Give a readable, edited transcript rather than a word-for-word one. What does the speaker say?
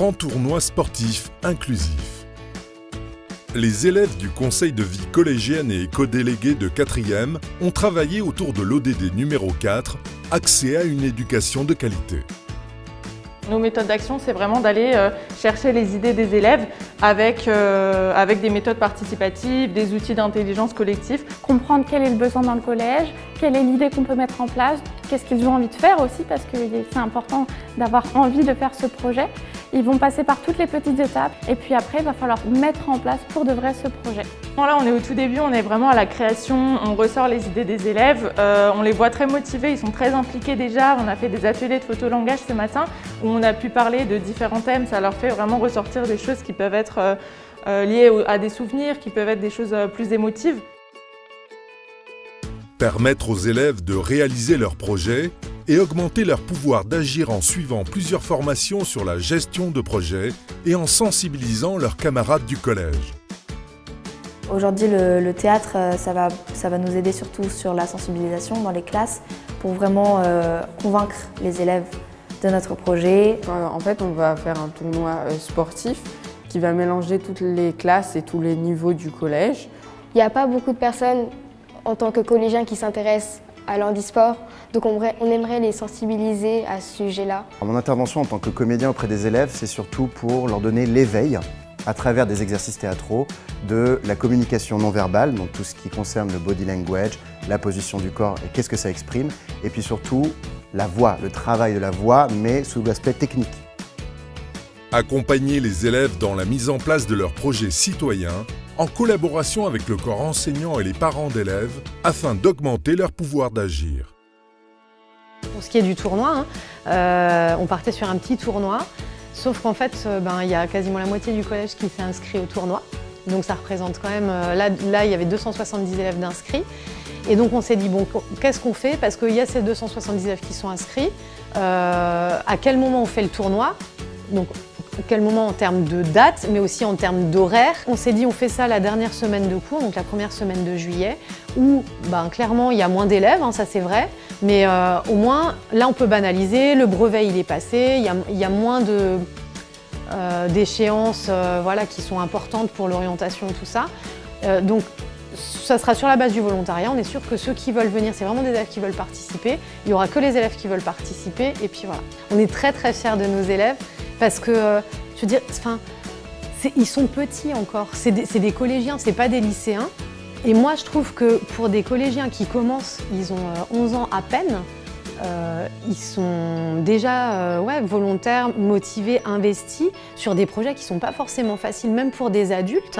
grand tournoi sportif inclusif. Les élèves du conseil de vie collégienne et éco-délégués de 4e ont travaillé autour de l'ODD numéro 4, accès à une éducation de qualité. Nos méthodes d'action, c'est vraiment d'aller chercher les idées des élèves avec des méthodes participatives, des outils d'intelligence collective. Comprendre quel est le besoin dans le collège, quelle est l'idée qu'on peut mettre en place, qu'est-ce qu'ils ont envie de faire aussi, parce que c'est important d'avoir envie de faire ce projet. Ils vont passer par toutes les petites étapes et puis après, il va falloir mettre en place pour de vrai ce projet. Là, on est au tout début, on est vraiment à la création, on ressort les idées des élèves, on les voit très motivés, ils sont très impliqués déjà. On a fait des ateliers de photolangage ce matin où on a pu parler de différents thèmes, ça leur fait vraiment ressortir des choses qui peuvent être liées à des souvenirs, qui peuvent être des choses plus émotives. Permettre aux élèves de réaliser leurs projets et augmenter leur pouvoir d'agir en suivant plusieurs formations sur la gestion de projets et en sensibilisant leurs camarades du collège. Aujourd'hui, le théâtre, ça va nous aider surtout sur la sensibilisation dans les classes pour vraiment convaincre les élèves de notre projet. En fait, on va faire un tournoi sportif qui va mélanger toutes les classes et tous les niveaux du collège. Il n'y a pas beaucoup de personnes en tant que collégiens qui s'intéressent à l'handisport, donc on aimerait les sensibiliser à ce sujet-là. Mon intervention en tant que comédien auprès des élèves, c'est surtout pour leur donner l'éveil à travers des exercices théâtraux de la communication non verbale, donc tout ce qui concerne le body language, la position du corps et qu'est-ce que ça exprime, et puis surtout la voix, le travail de la voix, mais sous l'aspect technique. Accompagner les élèves dans la mise en place de leurs projets citoyens en collaboration avec le corps enseignant et les parents d'élèves afin d'augmenter leur pouvoir d'agir. Pour ce qui est du tournoi, on partait sur un petit tournoi, sauf qu'en fait, il y a quasiment la moitié du collège qui s'est inscrit au tournoi. Donc ça représente quand même, là il y avait 270 élèves d'inscrits. Et donc on s'est dit, bon, qu'est-ce qu'on fait? Parce qu'il y a ces 270 élèves qui sont inscrits. À quel moment on fait le tournoi? Donc, à quel moment en termes de date, mais aussi en termes d'horaire. On s'est dit on fait ça la dernière semaine de cours, donc la première semaine de juillet, où clairement il y a moins d'élèves, ça c'est vrai, mais au moins là on peut banaliser, le brevet il est passé, il y a moins d'échéances qui sont importantes pour l'orientation et tout ça. Donc ça sera sur la base du volontariat, on est sûr que ceux qui veulent venir, c'est vraiment des élèves qui veulent participer, il n'y aura que les élèves qui veulent participer, et puis voilà. On est très très fiers de nos élèves, parce que, je veux dire, ils sont petits encore, c'est des collégiens, c'est pas des lycéens. Et moi je trouve que pour des collégiens qui commencent, ils ont 11 ans à peine, ils sont déjà volontaires, motivés, investis sur des projets qui ne sont pas forcément faciles, même pour des adultes.